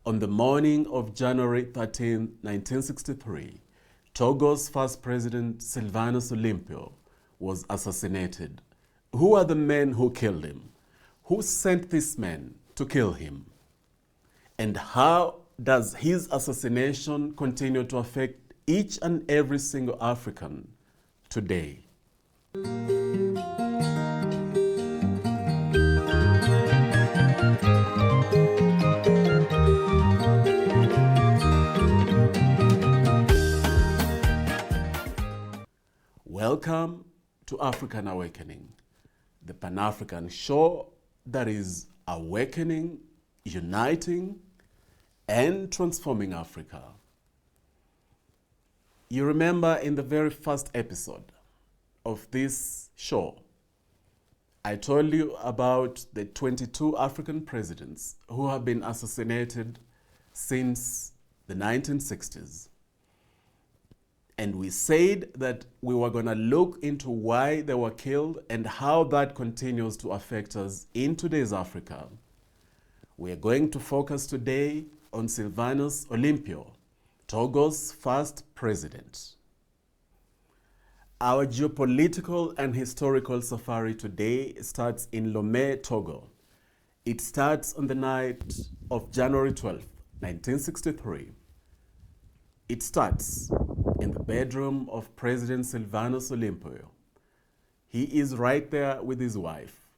On the morning of January 13, 1963, Togo's first president, Sylvanus Olympio, was assassinated. Who are the men who killed him? Who sent these men to kill him? And how does his assassination continue to affect each and every single African today? Welcome to African Awakening, the Pan-African show that is awakening, uniting, and transforming Africa. You remember in the very first episode of this show, I told you about the 22 African presidents who have been assassinated since the 1960s. And we said that we were going to look into why they were killed and how that continues to affect us in today's Africa. We are going to focus today on Sylvanus Olympio, Togo's first president. Our geopolitical and historical safari today starts in Lome, Togo. It starts on the night of January 12, 1963. It starts in the bedroom of President Sylvanus Olympio. He is right there with his wife,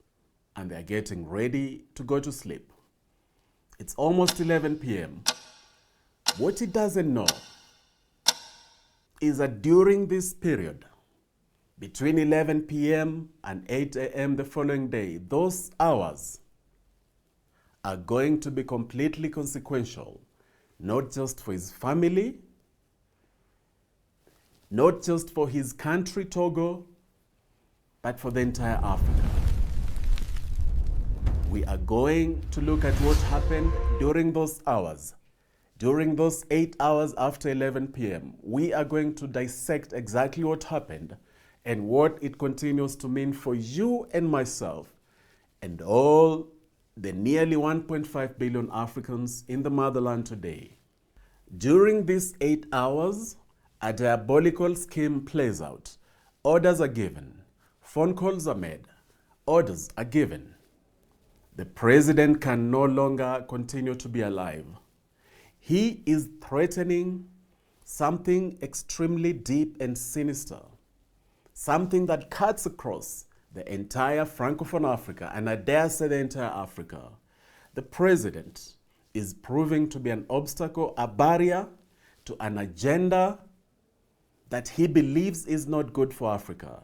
and they're getting ready to go to sleep. It's almost 11 p.m. What he doesn't know is that during this period, between 11 p.m. and 8 a.m. the following day, those hours are going to be completely consequential, not just for his family, not just for his country, Togo, but for the entire Africa. We are going to look at what happened during those hours. During those 8 hours after 11 p.m., we are going to dissect exactly what happened and what it continues to mean for you and myself and all the nearly 1.5 billion Africans in the motherland today. During these 8 hours, a diabolical scheme plays out. Orders are given. Phone calls are made. Orders are given. The president can no longer continue to be alive. He is threatening something extremely deep and sinister, something that cuts across the entire Francophone Africa, and I dare say the entire Africa. The president is proving to be an obstacle, a barrier to an agenda that he believes is not good for Africa.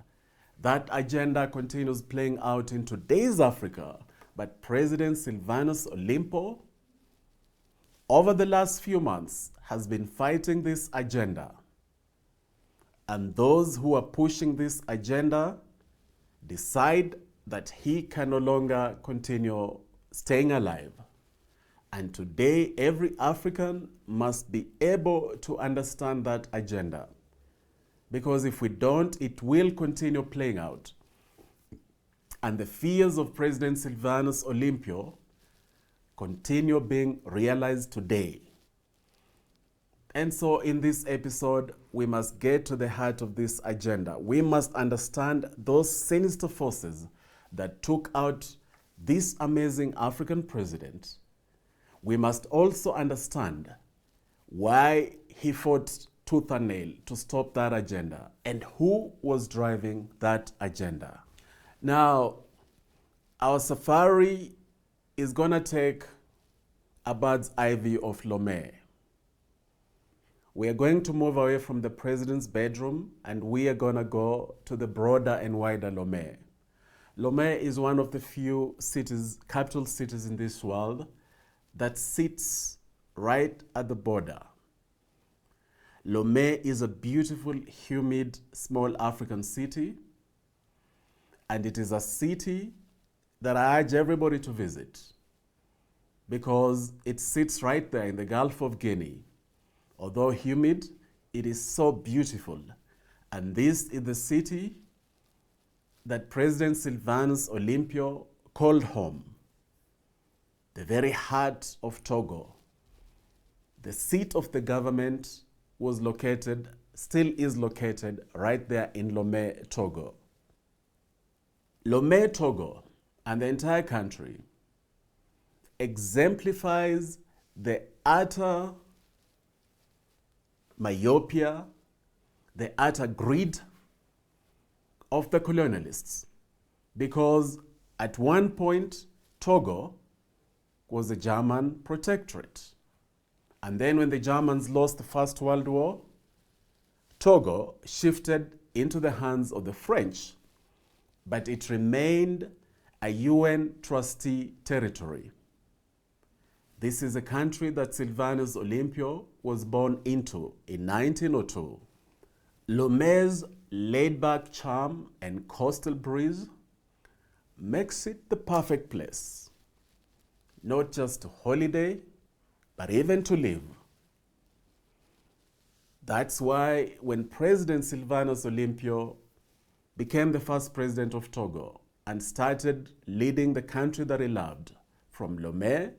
That agenda continues playing out in today's Africa, but President Sylvanus Olympio, over the last few months, has been fighting this agenda. And those who are pushing this agenda decide that he can no longer continue staying alive. And today, every African must be able to understand that agenda. Because if we don't, it will continue playing out. And the fears of President Sylvanus Olympio continue being realized today. And so in this episode, we must get to the heart of this agenda. We must understand those sinister forces that took out this amazing African president. We must also understand why he fought tooth and nail to stop that agenda and who was driving that agenda. Now, our safari is going to take a bird's eye view of Lome. We are going to move away from the president's bedroom and we are going to go to the broader and wider Lome. Lome is one of the few cities, capital cities in this world that sits right at the border. Lome is a beautiful, humid, small African city, and it is a city that I urge everybody to visit because it sits right there in the Gulf of Guinea. Although humid, it is so beautiful. And this is the city that President Sylvanus Olympio called home, the very heart of Togo, The seat of the government was located, still is located, right there in Lome, Togo. Lome, Togo, and the entire country exemplifies the utter myopia, the utter greed of the colonialists. Because at one point, Togo was a German protectorate. And then when the Germans lost the First World War, Togo shifted into the hands of the French, but it remained a UN trustee territory. This is a country that Sylvanus Olympio was born into in 1902. Lome's laid-back charm and coastal breeze makes it the perfect place, not just to holiday, but even to live. That's why when President Sylvanus Olympio became the first president of Togo and started leading the country that he loved from Lome,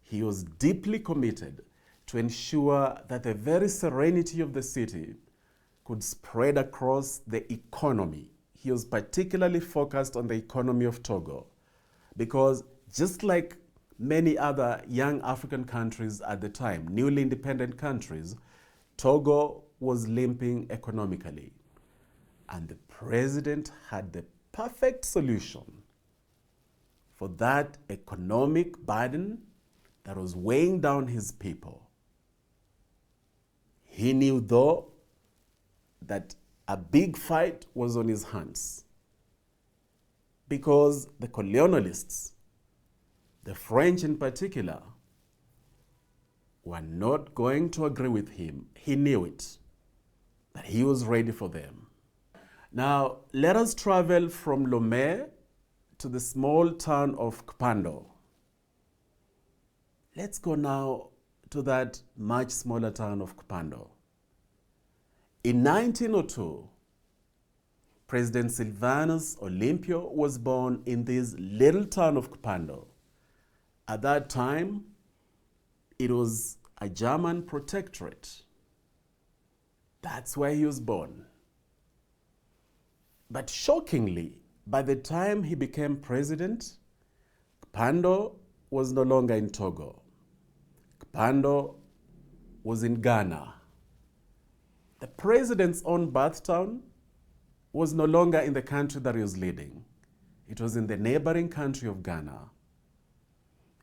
he was deeply committed to ensure that the very serenity of the city could spread across the economy. He was particularly focused on the economy of Togo because just like many other young African countries at the time, newly independent countries, Togo was limping economically. And the president had the perfect solution for that economic burden that was weighing down his people. He knew, though, that a big fight was on his hands because the colonialists, the French in particular, were not going to agree with him. He knew it, but he was ready for them. Now, let us travel from Lome to the small town of Kpando. Let's go now to that much smaller town of Kpando. In 1902, President Sylvanus Olympio was born in this little town of Kpando. At that time, it was a German protectorate. That's where he was born. But shockingly, by the time he became president, Kpando was no longer in Togo. Kpando was in Ghana. The president's own birth town was no longer in the country that he was leading. It was in the neighboring country of Ghana.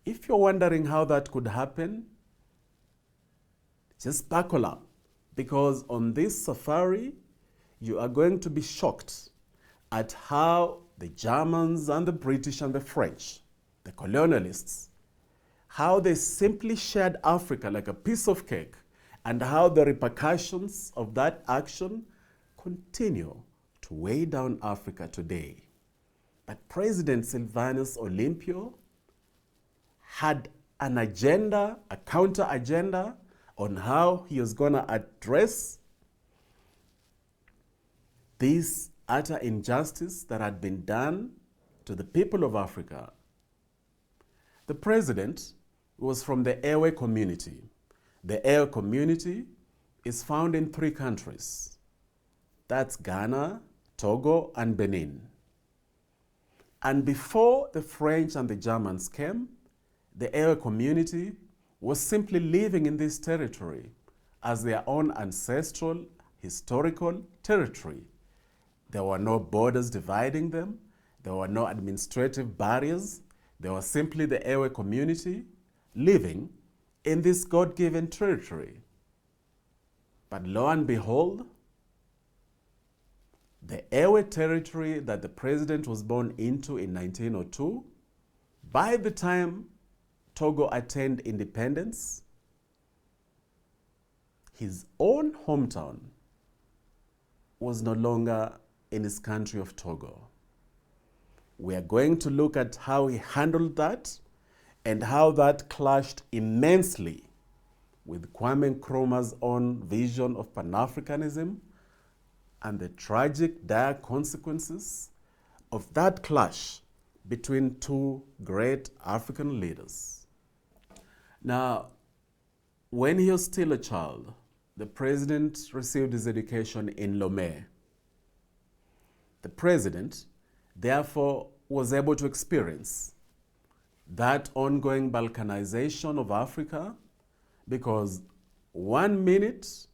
If you're wondering how that could happen, just buckle up, because on this safari, you are going to be shocked at how the Germans and the British and the French, the colonialists, how they simply shared Africa like a piece of cake, and how the repercussions of that action continue to weigh down Africa today. But President Sylvanus Olympio had an agenda, a counter agenda, on how he was going to address this utter injustice that had been done to the people of Africa. The president was from the airway community. The airway community is found in 3 countries. That's Ghana, Togo, and Benin. And before the French and the Germans came, the airway community was simply living in this territory as their own ancestral, historical territory. There were no borders dividing them. There were no administrative barriers. There was simply the airway community living in this God-given territory. But lo and behold, the airway territory that the president was born into in 1902, by the time Togo attained independence, his own hometown was no longer in his country of Togo. We are going to look at how he handled that and how that clashed immensely with Kwame Nkrumah's own vision of Pan-Africanism and the tragic, dire consequences of that clash between 2 great African leaders. Now, When he was still a child, the president received his education in Lome. The president, therefore, was able to experience that ongoing balkanization of Africa, because 1 minute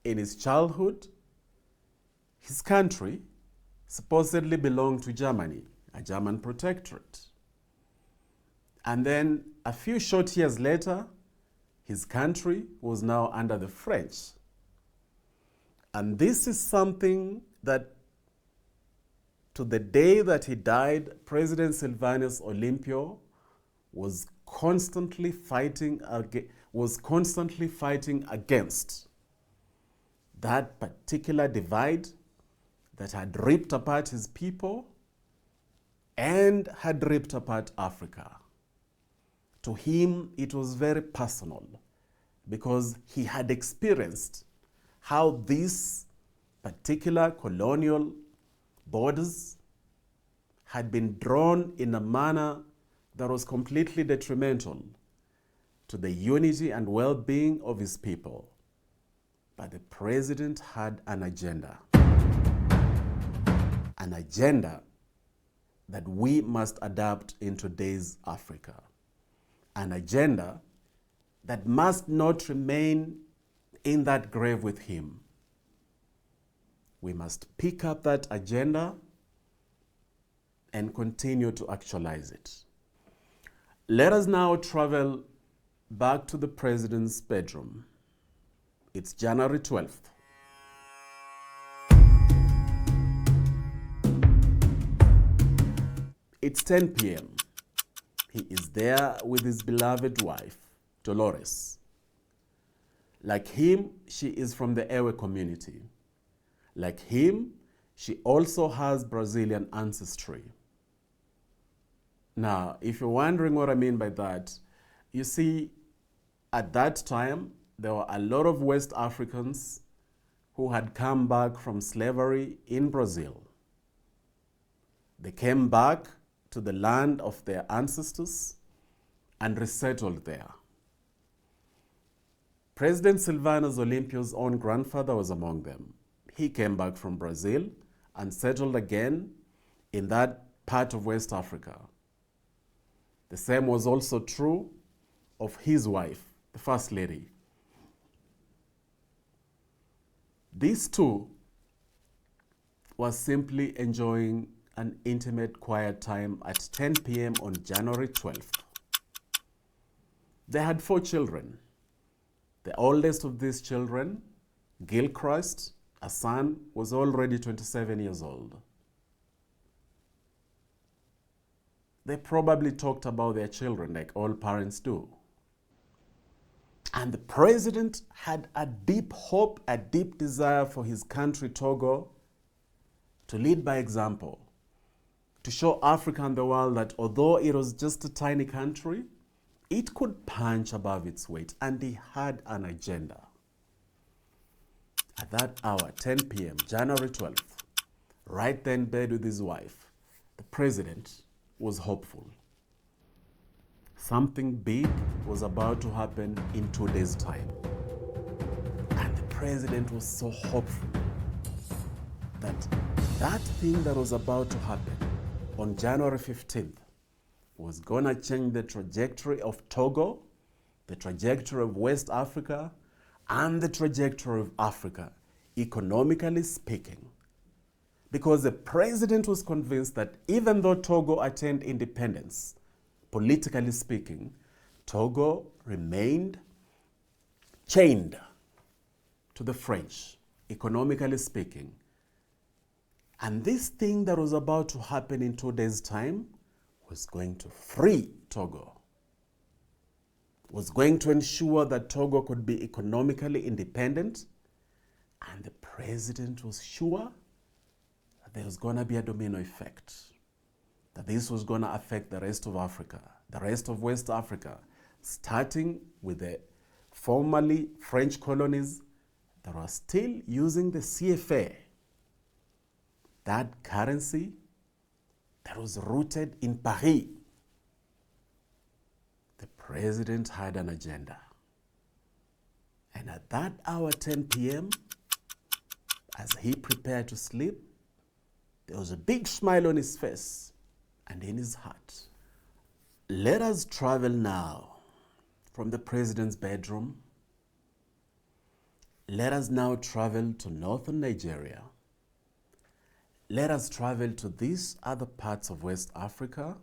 in his childhood, his country supposedly belonged to Germany, a German protectorate. And then a few short years later, his country was now under the French. And this is something that, to the day that he died, President Sylvanus Olympio was constantly fighting against that particular divide that had ripped apart his people and had ripped apart Africa. To him, it was very personal, because he had experienced how these particular colonial borders had been drawn in a manner that was completely detrimental to the unity and well-being of his people. But the president had an agenda that we must adapt in today's Africa, an agenda that must not remain in that grave with him. We must pick up that agenda and continue to actualize it. Let us now travel back to the president's bedroom. It's January 12th. It's 10 p.m. He is there with his beloved wife, Dolores. Like him, she is from the airway community. Like him, she also has Brazilian ancestry. Now, if you're wondering what I mean by that, you see, at that time, there were a lot of West Africans who had come back from slavery in Brazil. They came back to the land of their ancestors and resettled there. President Sylvanus Olympio's own grandfather was among them. He came back from Brazil and settled again in that part of West Africa. The same was also true of his wife, the First Lady. These two were simply enjoying an intimate, quiet time at 10 p.m. on January 12th. They had 4 children. The oldest of these children, Gilchrist, a son, was already 27 years old. They probably talked about their children like all parents do. And the president had a deep hope, a deep desire for his country, Togo, to lead by example, to show Africa and the world that although it was just a tiny country, it could punch above its weight, and he had an agenda. At that hour, 10 p.m., January 12th, right there in bed with his wife, the president was hopeful. Something big was about to happen in 2 days' time. And the president was so hopeful that that thing that was about to happen on January 15th was going to change the trajectory of Togo, the trajectory of West Africa, and the trajectory of Africa, economically speaking. Because the president was convinced that even though Togo attained independence, politically speaking, Togo remained chained to the French, economically speaking. And this thing that was about to happen in 2 days' time was going to free Togo, was going to ensure that Togo could be economically independent, and the president was sure that there was going to be a domino effect, that this was going to affect the rest of Africa, the rest of West Africa, starting with the formerly French colonies that were still using the CFA, that currency that was rooted in Paris. The president had an agenda. And at that hour, 10 p.m., as he prepared to sleep, there was a big smile on his face and in his heart. Let us travel now from the president's bedroom. Let us now travel to northern Nigeria. Let us travel to these other parts of West Africa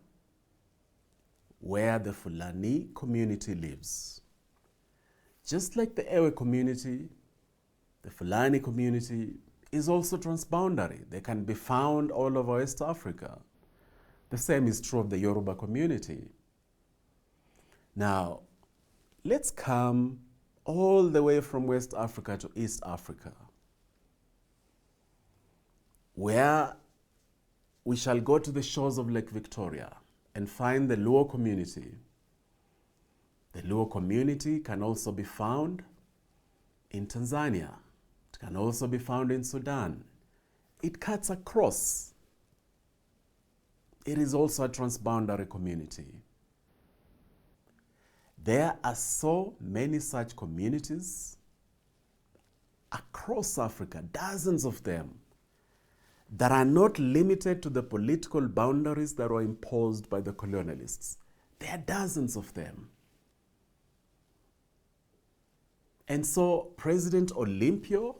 where the Fulani community lives. Just like the Ewe community, the Fulani community is also transboundary. They can be found all over West Africa. The same is true of the Yoruba community. Now, let's come all the way from West Africa to East Africa, where we shall go to the shores of Lake Victoria and find the Luo community. The Luo community can also be found in Tanzania. It can also be found in Sudan. It cuts across. It is also a transboundary community. There are so many such communities across Africa, dozens of them, that are not limited to the political boundaries that were imposed by the colonialists. There are dozens of them. And so President Olympio,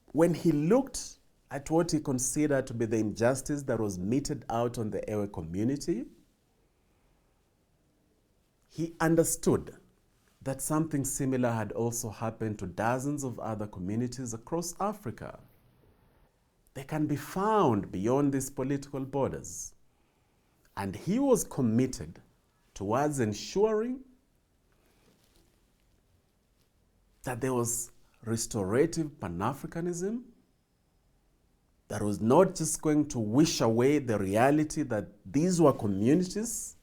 when he looked at what he considered to be the injustice that was meted out on the Ewe community, he understood that something similar had also happened to dozens of other communities across Africa. They can be found beyond these political borders. And he was committed towards ensuring that there was restorative Pan-Africanism that was not just going to wish away the reality that these were communities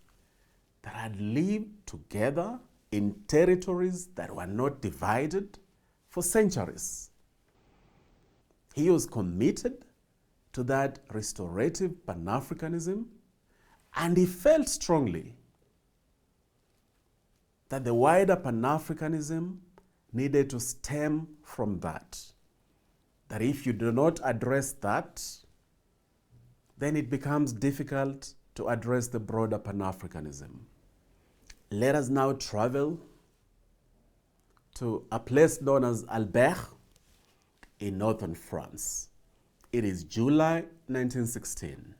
that had lived together in territories that were not divided for centuries. He was committed to that restorative Pan-Africanism, and he felt strongly that the wider Pan-Africanism needed to stem from that. That if you do not address that, then it becomes difficult to address the broader Pan-Africanism. Let us now travel to a place known as Albert in northern France. It is July 1916.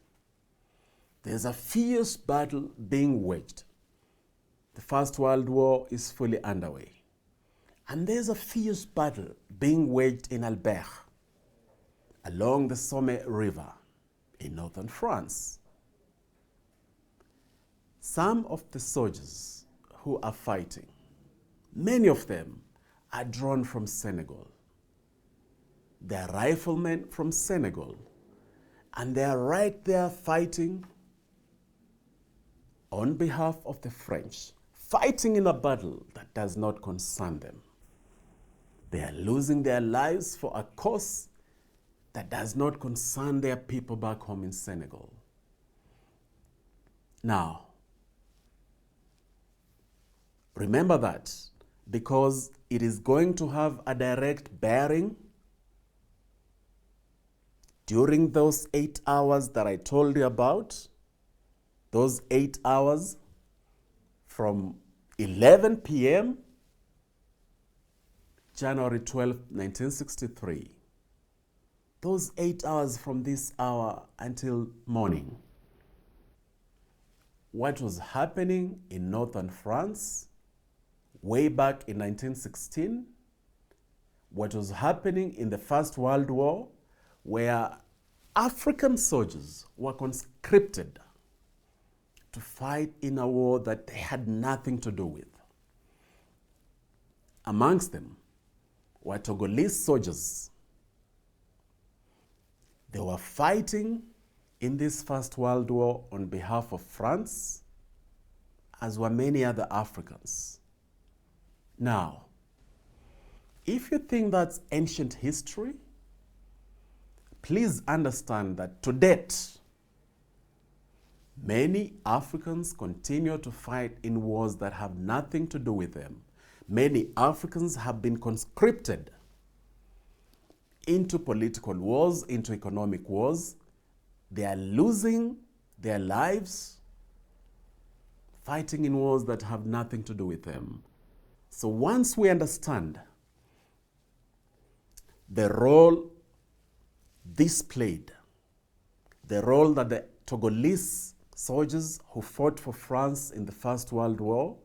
There's a fierce battle being waged. The First World War is fully underway. And there's a fierce battle being waged in Albert along the Somme River in northern France. Some of the soldiers who are fighting, many of them are drawn from Senegal. They're riflemen from Senegal, and they're right there fighting on behalf of the French, fighting in a battle that does not concern them. They are losing their lives for a cause that does not concern their people back home in Senegal. Now, remember that, because it is going to have a direct bearing during those 8 hours that I told you about, those 8 hours from 11 p.m. January 12, 1963. Those 8 hours from this hour until morning. What was happening in northern France way back in 1916, what was happening in the First World War, where African soldiers were conscripted to fight in a war that they had nothing to do with. Amongst them were Togolese soldiers. They were fighting in this First World War on behalf of France, as were many other Africans. Now, if you think that's ancient history, please understand that to date, many Africans continue to fight in wars that have nothing to do with them. Many Africans have been conscripted into political wars, into economic wars. They are losing their lives fighting in wars that have nothing to do with them. So once we understand the role this played, the role that the Togolese soldiers who fought for France in the First World War,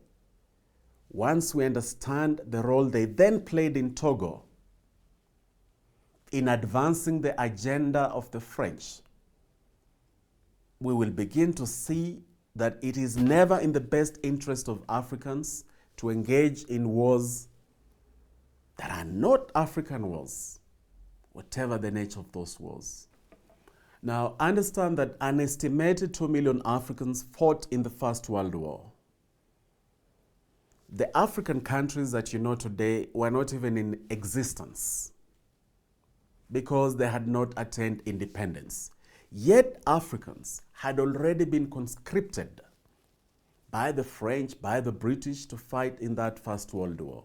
once we understand the role they then played in Togo in advancing the agenda of the French, we will begin to see that it is never in the best interest of Africans to engage in wars that are not African wars, whatever the nature of those wars. Now, understand that an estimated 2 million Africans fought in the First World War. The African countries that you know today were not even in existence because they had not attained independence. Yet Africans had already been conscripted by the French, by the British to fight in that First World War.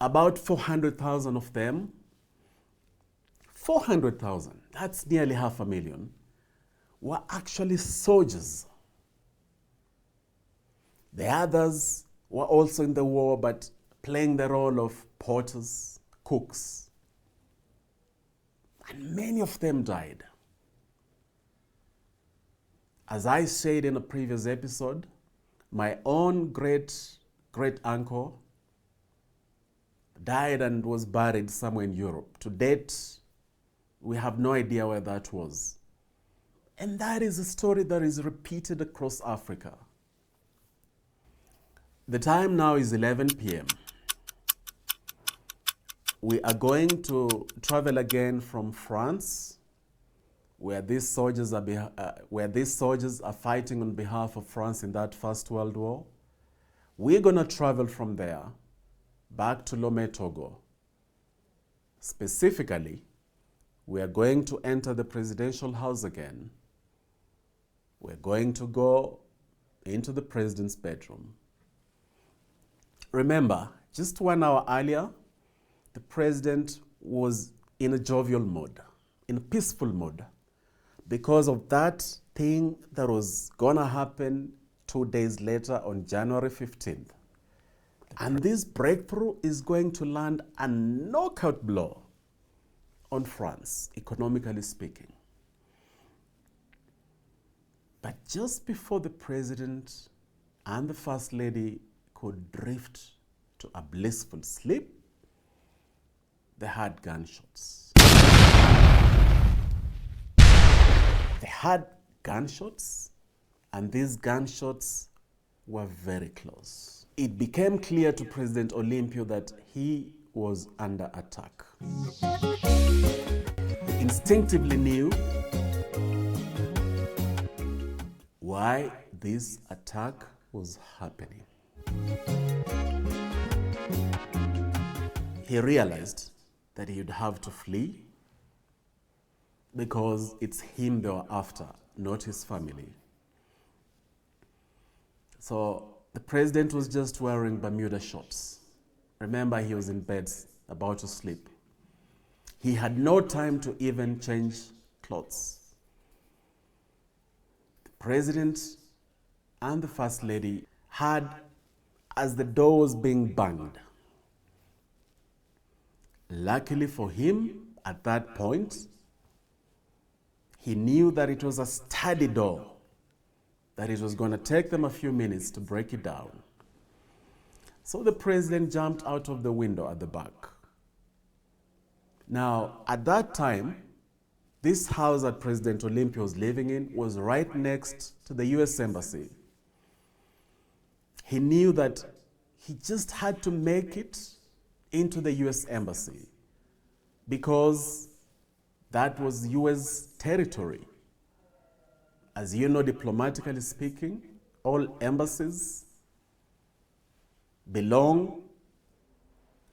About 400,000 of them, 400,000, that's nearly 500,000, were actually soldiers. The others were also in the war, but playing the role of porters, cooks. And many of them died. As I said in a previous episode, my own great uncle died and was buried somewhere in Europe. To date, we have no idea where that was. And that is a story that is repeated across Africa. The time now is 11 p.m. We are going to travel again from France, where these soldiers are fighting on behalf of France in that First World War. We're going to travel from there back to Lome, Togo. Specifically, we are going to enter the presidential house again. We're going to go into the president's bedroom. Remember, just 1 hour earlier, the president was in a jovial mood, in a peaceful mood, because of that thing that was going to happen 2 days later on January 15th. And this breakthrough is going to land a knockout blow on France, economically speaking. But just before the president and the first lady could drift to a blissful sleep, they heard gunshots. They had gunshots, and these gunshots were very close. It became clear to President Olympio that he was under attack. He instinctively knew why this attack was happening. He realized that he would have to flee because it's him they were after, not his family. So the president was just wearing Bermuda shorts. Remember, he was in bed, about to sleep. He had no time to even change clothes. The president and the first lady heard as the door was being banged. Luckily for him, at that point, he knew that it was a sturdy door, that it was going to take them a few minutes to break it down. So the president jumped out of the window at the back. Now, at that time, this house that President Olympio was living in was right next to the US Embassy. He knew that he just had to make it into the US Embassy because that was US territory. As you know, diplomatically speaking, all embassies belong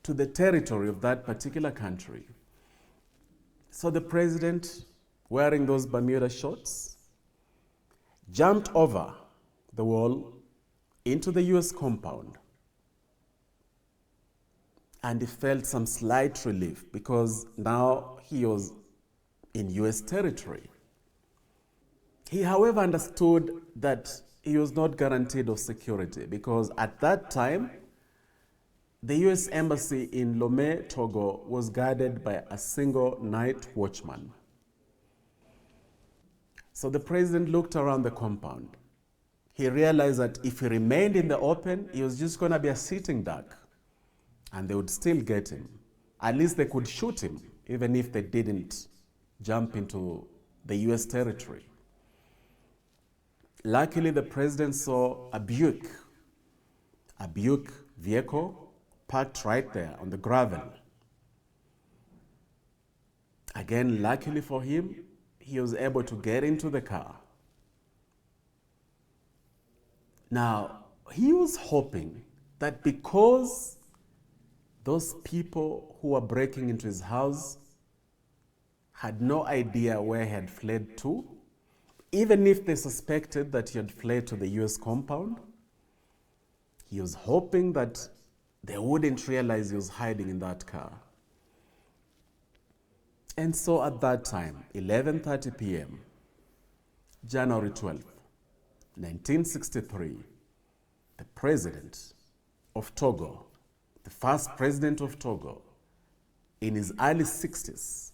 to the territory of that particular country. So the president, wearing those Bermuda shorts, jumped over the wall into the US compound and he felt some slight relief because now he was in US territory. He, however, understood that he was not guaranteed of security because at that time, the US embassy in Lome, Togo, was guarded by a single night watchman. So the president looked around the compound. He realized that if he remained in the open, he was just going to be a sitting duck, and they would still get him. At least they could shoot him, even if they didn't jump into the US territory. Luckily, the president saw a Buick vehicle parked right there on the gravel. Again, luckily for him, he was able to get into the car. Now, he was hoping that because those people who were breaking into his house had no idea where he had fled to, even if they suspected that he had fled to the US compound, he was hoping that they wouldn't realize he was hiding in that car. And so at that time, 11:30 p.m., January 12th, 1963, the president of Togo, the first president of Togo, in his early 60s,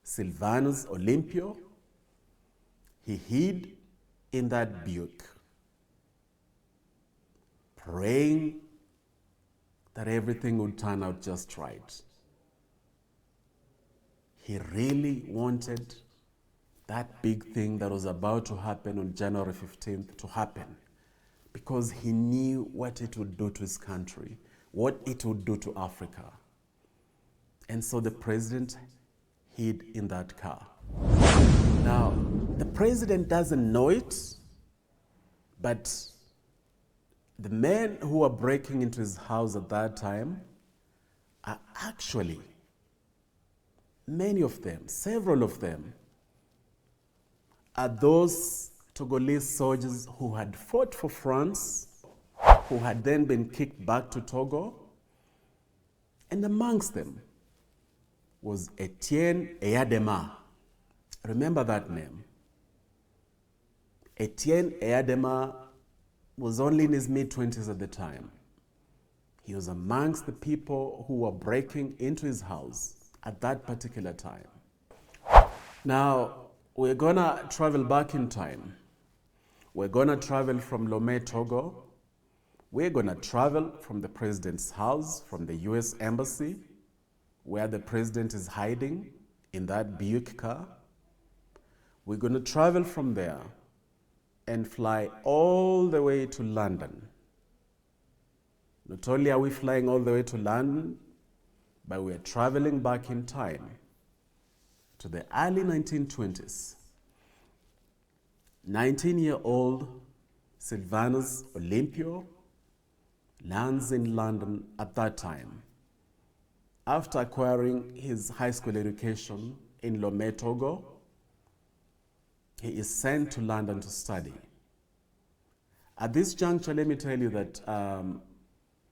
Sylvanus Olympio, he hid in that Buick, praying that everything would turn out just right. He really wanted that big thing that was about to happen on January 15th to happen because he knew what it would do to his country, what it would do to Africa. And so the president hid in that car. Now, the president doesn't know it, but the men who are breaking into his house at that time are actually, many of them, several of them, are those Togolese soldiers who had fought for France, who had then been kicked back to Togo, and amongst them was Etienne Eyadema. Remember that name. Etienne Eyadema was only in his mid-20s at the time. He was amongst the people who were breaking into his house at that particular time. Now, we're gonna travel back in time. We're gonna travel from Lome, Togo. We're gonna travel from the president's house, from the US embassy, where the president is hiding in that Buick car. We're gonna travel from there and fly all the way to London. Not only are we flying all the way to London, but we're traveling back in time to the early 1920s. 19-year-old Sylvanus Olympio lands in London at that time. After acquiring his high school education in Lome, Togo, he is sent to London to study. At this juncture, let me tell you that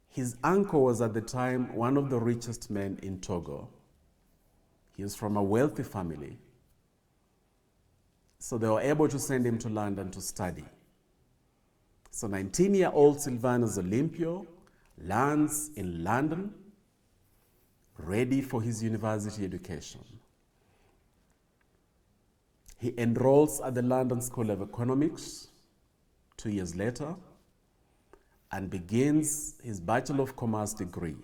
his uncle was at the time one of the richest men in Togo. He was from a wealthy family. So they were able to send him to London to study. So 19-year-old Sylvanus Olympio lands in London, ready for his university education. He enrolls at the London School of Economics 2 years later and begins his Bachelor of Commerce degree.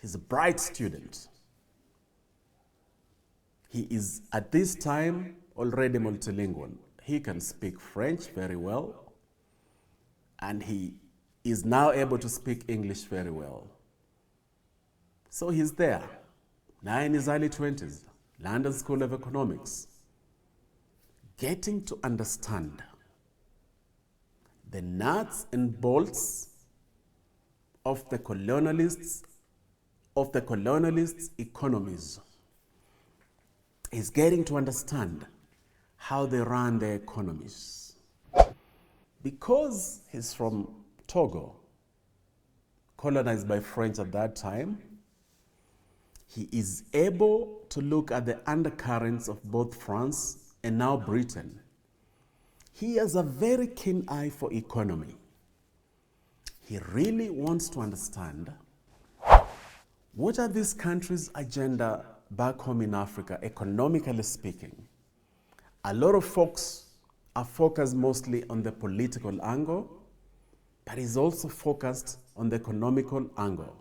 He's a bright student. He is, at this time, already multilingual. He can speak French very well, and he is now able to speak English very well. So he's there, now in his early 20s, London School of Economics, getting to understand the nuts and bolts of the colonialists' economies. He's getting to understand how they run their economies. Because he's from Togo, colonized by French at that time, he is able to look at the undercurrents of both France and now Britain. He has a very keen eye for economy. He really wants to understand what are these countries' agenda back home in Africa, economically speaking. A lot of folks are focused mostly on the political angle, but he's also focused on the economical angle.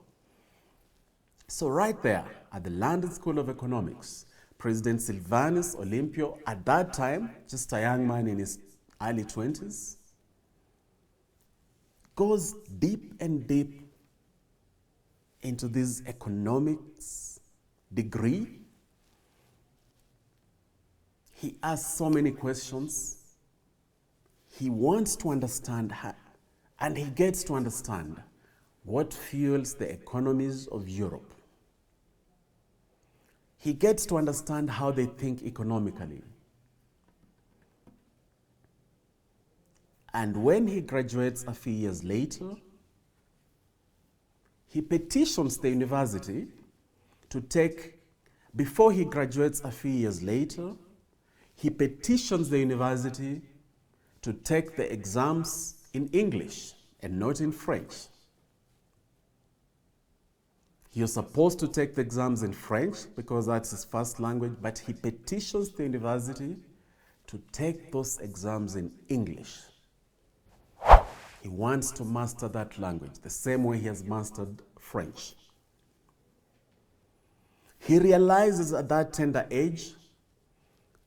So right there at the London School of Economics, President Sylvanus Olympio, at that time, just a young man in his early 20s, goes deep and deep into this economics degree. He asks so many questions. He wants to understand how, and he gets to understand what fuels the economies of Europe. He gets to understand how they think economically. And when he graduates a few years later, he petitions the university to take, before he graduates a few years later, he petitions the university to take the exams in English and not in French. He was supposed to take the exams in French because that's his first language, but he petitions the university to take those exams in English. He wants to master that language the same way he has mastered French. He realizes at that tender age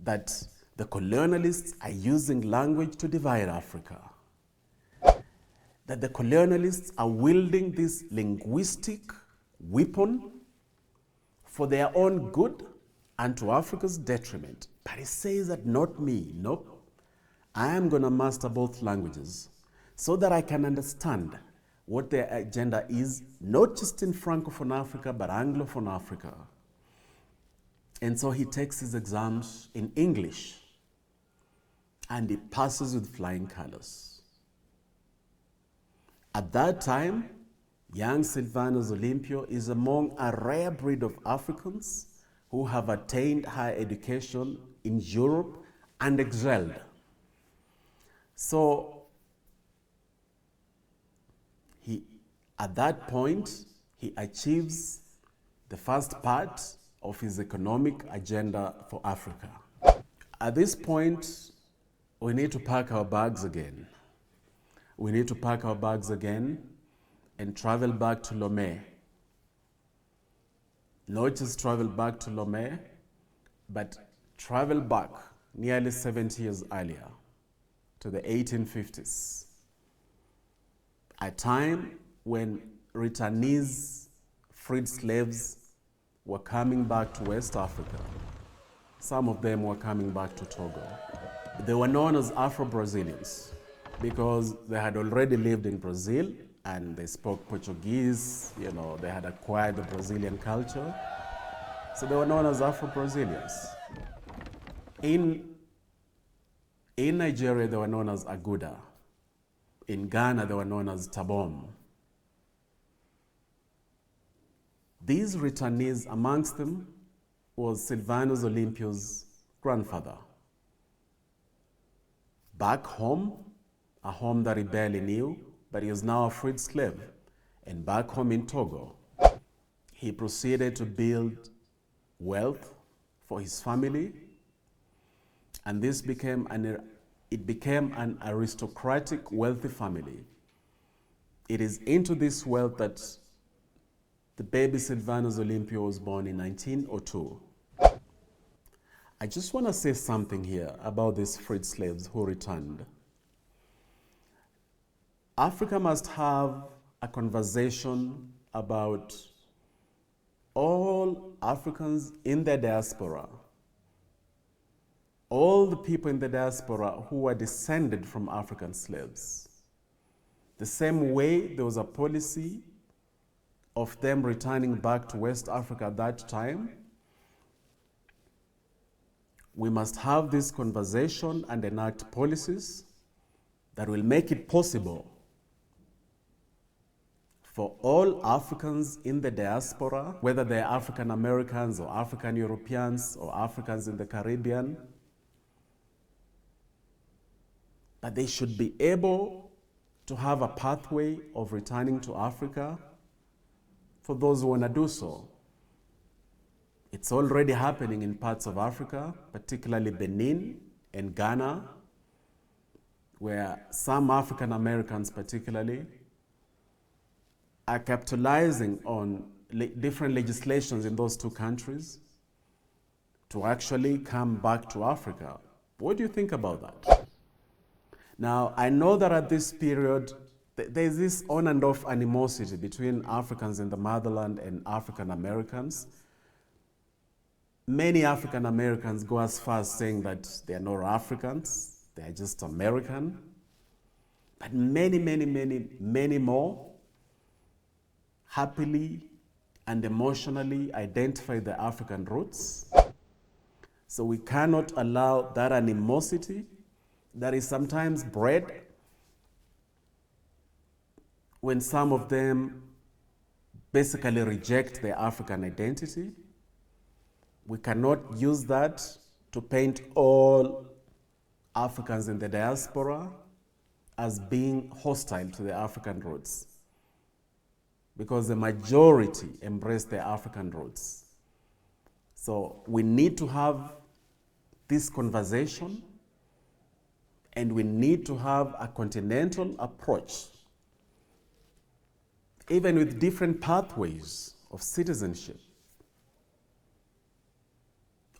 that the colonialists are using language to divide Africa. That the colonialists are wielding this linguistic weapon for their own good and to Africa's detriment. But he says that not me, nope. I am going to master both languages so that I can understand what their agenda is, not just in Francophone Africa, but Anglophone Africa. And so he takes his exams in English and he passes with flying colors. At that time, young Sylvanus Olympio is among a rare breed of Africans who have attained higher education in Europe and excelled. So, at that point, he achieves the first part of his economic agenda for Africa. At this point, we need to pack our bags again. We need to pack our bags again and travel back to Lome. Not just travel back to Lome, but travel back nearly 70 years earlier to the 1850s. A time when returnees, freed slaves, were coming back to West Africa. Some of them were coming back to Togo. They were known as Afro-Brazilians because they had already lived in Brazil and they spoke Portuguese, they had acquired the Brazilian culture. So they were known as Afro-Brazilians. In Nigeria, they were known as Aguda. In Ghana, they were known as Tabom. These returnees, amongst them was Sylvanus Olympio's grandfather. Back home, a home that he barely knew, but he was now a freed slave. And back home in Togo, he proceeded to build wealth for his family, and this became an aristocratic, wealthy family. It is into this wealth that the baby Sylvanus Olympio was born in 1902. I just want to say something here about these freed slaves who returned. Africa must have a conversation about all Africans in the diaspora, all the people in the diaspora who were descended from African slaves. The same way there was a policy of them returning back to West Africa at that time, we must have this conversation and enact policies that will make it possible for all Africans in the diaspora, whether they're African Americans or African Europeans or Africans in the Caribbean, that they should be able to have a pathway of returning to Africa for those who want to do so. It's already happening in parts of Africa, particularly Benin and Ghana, where some African Americans particularly are capitalizing on different legislations in those two countries to actually come back to Africa. What do you think about that? Now, I know that at this period, there's this on and off animosity between Africans in the motherland and African Americans. Many African Americans go as far as saying that they are not Africans, they are just American. But many more happily and emotionally identify the African roots. So we cannot allow that animosity that is sometimes bred when some of them basically reject their African identity. We cannot use that to paint all Africans in the diaspora as being hostile to the African roots, because the majority embrace their African roots. So we need to have this conversation, and we need to have a continental approach, even with different pathways of citizenship.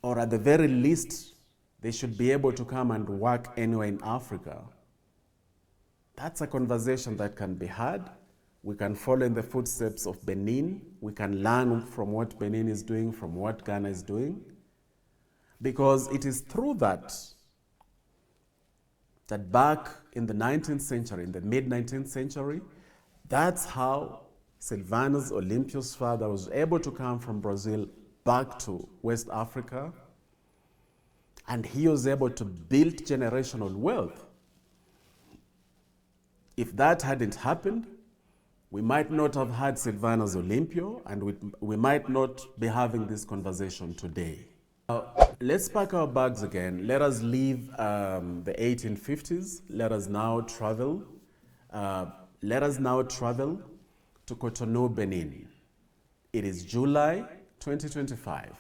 Or at the very least, they should be able to come and work anywhere in Africa. That's a conversation that can be had. We can follow in the footsteps of Benin. We can learn from what Benin is doing, from what Ghana is doing. Because it is through that back in the 19th century, in the mid-19th century, that's how Sylvanus Olympio's father was able to come from Brazil back to West Africa, and he was able to build generational wealth. If that hadn't happened, we might not have had Sylvanus Olympio, and we might not be having this conversation today. Let's pack our bags again. Let us leave the 1850s. Let us now travel. To Cotonou, Benin. It is July 2025.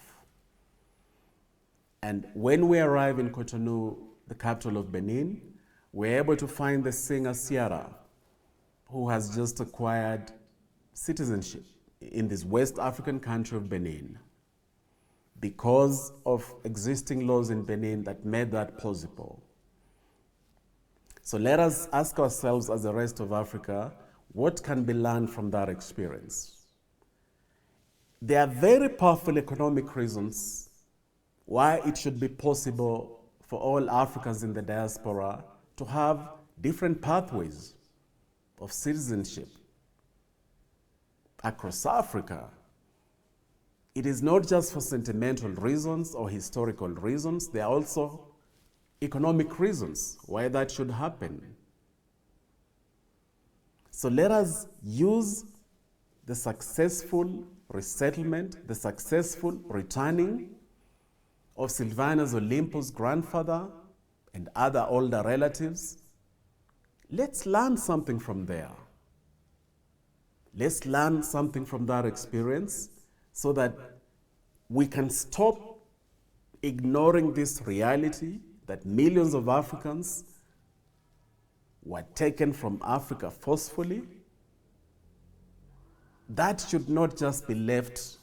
And when we arrive in Cotonou, the capital of Benin, we're able to find the singer Sierra, who has just acquired citizenship in this West African country of Benin, because of existing laws in Benin that made that possible. So let us ask ourselves, as the rest of Africa, what can be learned from that experience? There are very powerful economic reasons why it should be possible for all Africans in the diaspora to have different pathways of citizenship across Africa. It is not just for sentimental reasons or historical reasons, there are also economic reasons why that should happen. So let us use the successful resettlement, the successful returning of Sylvanus Olympio's grandfather and other older relatives. Let's learn something from there. Let's learn something from that experience so that we can stop ignoring this reality that millions of Africans were taken from Africa forcefully. That should not just be left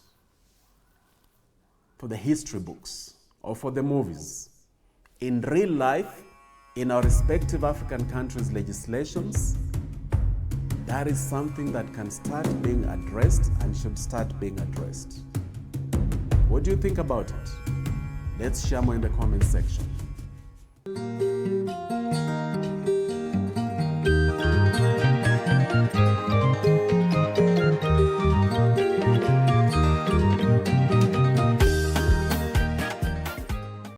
for the history books or for the movies. In real life, in our respective African countries' legislations, that is something that can start being addressed and should start being addressed. What do you think about it? Let's share more in the comment section.